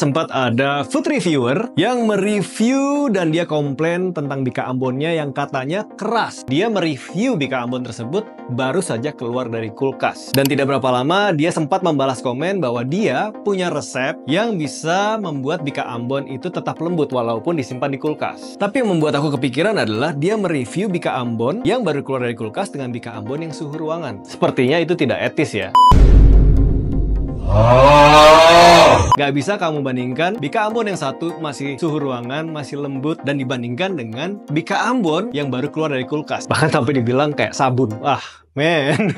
sempat ada food reviewer yang mereview dan dia komplain tentang bika ambonnya yang katanya keras. Dia mereview bika ambon tersebut baru saja keluar dari kulkas. Dan tidak berapa lama dia sempat membalas komen bahwa dia punya resep yang bisa membuat bika ambon itu tetap lembut walaupun disimpan di kulkas. Tapi yang membuat aku kepikiran adalah dia mereview bika ambon yang baru keluar dari kulkas dengan bika ambon yang suhu ruangan. Sepertinya itu tidak etis ya. Gak bisa kamu bandingkan bika ambon yang satu masih suhu ruangan, masih lembut, dan dibandingkan dengan bika ambon yang baru keluar dari kulkas. Bahkan sampai dibilang kayak sabun. Wah, men.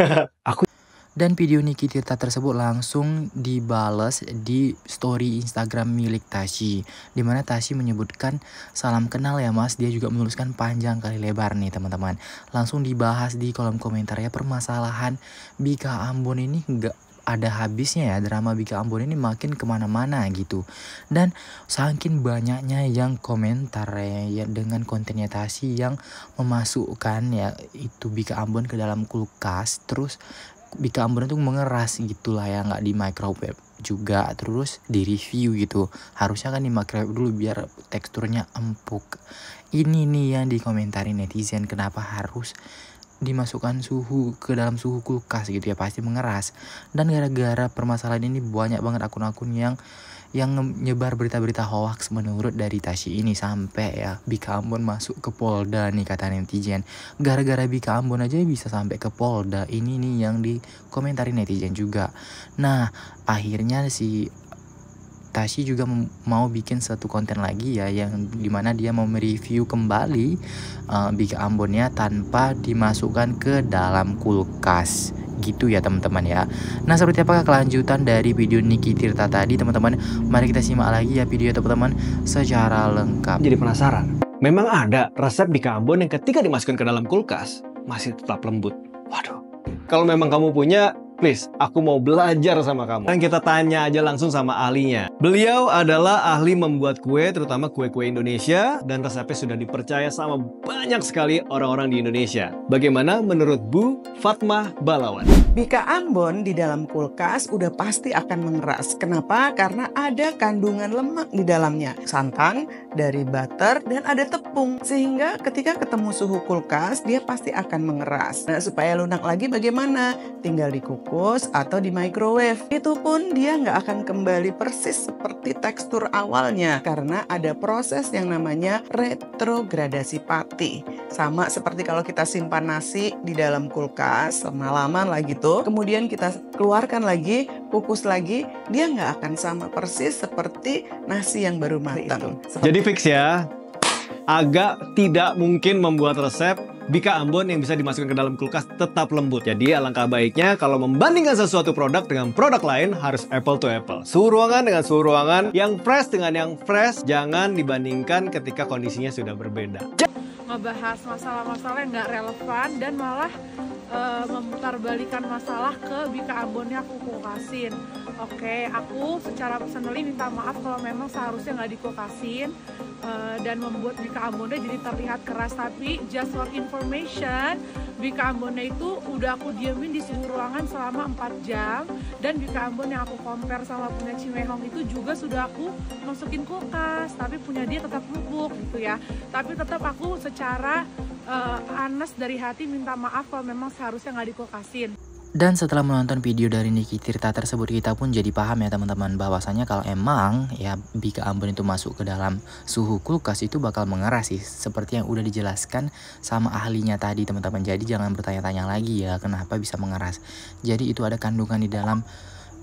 Dan video Niki Tirta tersebut langsung dibales di story Instagram milik Tashi, dimana Tashi menyebutkan salam kenal ya mas. Dia juga menuliskan panjang kali lebar nih teman-teman. Langsung dibahas di kolom komentar ya, permasalahan bika ambon ini nggak ada habisnya ya. Drama bika ambon ini makin kemana-mana gitu. Dan saking banyaknya yang komentar ya dengan kontennya Tashi yang memasukkan ya itu bika ambon ke dalam kulkas, terus bika ambon itu mengeras gitulah ya, nggak di microwave juga, terus di review gitu. Harusnya kan di microwave dulu biar teksturnya empuk. Ini nih yang dikomentarin netizen, kenapa harus dimasukkan suhu ke dalam suhu kulkas gitu ya, pasti mengeras. Dan gara-gara permasalahan ini banyak banget akun-akun yang nyebar berita-berita hoax menurut dari Tashi ini, sampai ya bika ambon masuk ke Polda nih kata netizen. Gara-gara bika ambon aja bisa sampai ke Polda, ini nih yang dikomentarin netizen juga. Nah akhirnya si Tashi juga mau bikin satu konten lagi ya, yang dimana dia mau mereview kembali bika ambonnya tanpa dimasukkan ke dalam kulkas gitu ya teman-teman ya. Nah seperti apakah kelanjutan dari video Niki Tirta tadi teman-teman? Mari kita simak lagi ya video teman-teman secara lengkap. Jadi penasaran, memang ada resep bika ambon yang ketika dimasukkan ke dalam kulkas masih tetap lembut. Waduh, kalau memang kamu punya, please, aku mau belajar sama kamu. Dan kita tanya aja langsung sama ahlinya. Beliau adalah ahli membuat kue, terutama kue-kue Indonesia, dan resepnya sudah dipercaya sama banyak sekali orang-orang di Indonesia. Bagaimana menurut Bu Fatmah Balawan? Bika ambon di dalam kulkas udah pasti akan mengeras. Kenapa? Karena ada kandungan lemak di dalamnya. Santan, dari butter, dan ada tepung. Sehingga ketika ketemu suhu kulkas, dia pasti akan mengeras. Nah, supaya lunak lagi bagaimana? Tinggal dikukus atau di microwave. Itu pun dia nggak akan kembali persis seperti tekstur awalnya. Karena ada proses yang namanya retrogradasi pati. Sama seperti kalau kita simpan nasi di dalam kulkas semalaman lah gitu. Kemudian kita keluarkan lagi, kukus lagi, dia nggak akan sama persis seperti nasi yang baru matang. Jadi fix ya, agak tidak mungkin membuat resep bika ambon yang bisa dimasukkan ke dalam kulkas tetap lembut. Jadi alangkah baiknya kalau membandingkan sesuatu produk dengan produk lain harus apple to apple. Suhu ruangan dengan suhu ruangan, yang fresh dengan yang fresh. Jangan dibandingkan ketika kondisinya sudah berbeda. Ngebahas masalah-masalah yang nggak relevan dan malah memutarbalikan masalah ke bika ambonnya aku kulkasin. Oke, aku secara personally minta maaf kalau memang seharusnya nggak dikukasin dan membuat bika ambonnya jadi terlihat keras. Tapi just for information, bika ambonnya itu udah aku diemin di suhu ruangan selama 4 jam. Dan bika ambon yang aku compare sama punya Cimehong itu juga sudah aku masukin kulkas, tapi punya dia tetap bubuk gitu ya. Tapi tetap aku secara honest dari hati minta maaf kalau memang seharusnya nggak dikukasin. Dan setelah menonton video dari Niki Tirta tersebut, kita pun jadi paham ya teman-teman, bahwasanya kalau emang ya bika ambon itu masuk ke dalam suhu kulkas itu bakal mengeras sih, seperti yang udah dijelaskan sama ahlinya tadi teman-teman. Jadi jangan bertanya-tanya lagi ya kenapa bisa mengeras. Jadi itu ada kandungan di dalam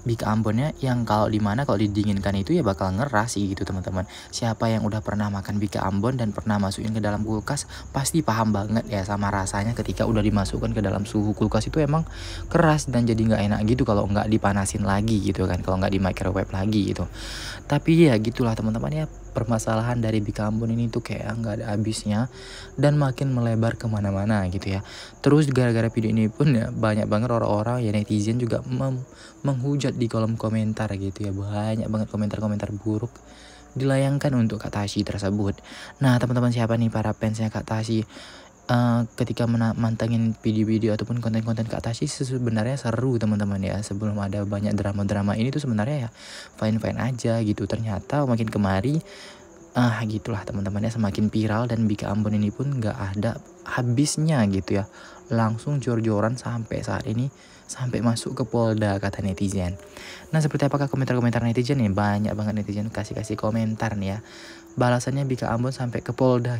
bika ambonnya yang kalau didinginkan itu ya bakal ngeras sih gitu teman-teman. Siapa yang udah pernah makan bika ambon dan pernah masukin ke dalam kulkas pasti paham banget ya sama rasanya ketika udah dimasukkan ke dalam suhu kulkas itu emang keras dan jadi nggak enak gitu kalau nggak dipanasin lagi gitu kan, kalau nggak di microwave lagi gitu. Tapi ya gitulah teman-teman ya, permasalahan dari bika ambon ini tuh kayak nggak ada habisnya dan makin melebar kemana-mana gitu ya. Terus gara-gara video ini pun ya banyak banget orang-orang ya netizen juga menghujat di kolom komentar gitu ya. Banyak banget komentar-komentar buruk dilayangkan untuk Kak Tashi tersebut. Nah teman-teman, siapa nih para fansnya Kak Tashi ketika mantengin video-video ataupun konten-konten Kak Tasya sebenarnya seru teman-teman ya. Sebelum ada banyak drama-drama ini tuh sebenarnya ya fine-fine aja gitu. Ternyata makin kemari gitulah teman-teman ya, semakin viral dan Bika Ambon ini pun nggak ada habisnya gitu ya. Langsung jor-joran sampai saat ini, sampai masuk ke Polda kata netizen. Nah, seperti apakah komentar-komentar netizen nih? Banyak banget netizen kasih komentar nih ya. Balasannya Bika Ambon sampai ke Polda.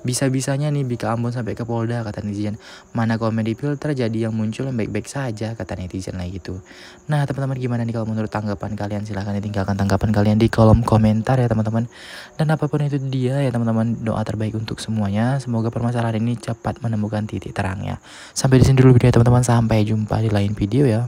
Bisa-bisanya nih Bika Ambon sampai ke Polda kata netizen. Mana komedi filter jadi yang muncul yang baik-baik saja kata netizen lah gitu. Nah, teman-teman gimana nih kalau menurut tanggapan kalian? Silahkan ditinggalkan tanggapan kalian di kolom komentar ya teman-teman. Dan apapun itu dia ya teman-teman, doa terbaik untuk semuanya. Semoga permasalahan ini cepat menemukan titik terangnya. Sampai di sini dulu video teman-teman, sampai jumpa di lain video ya.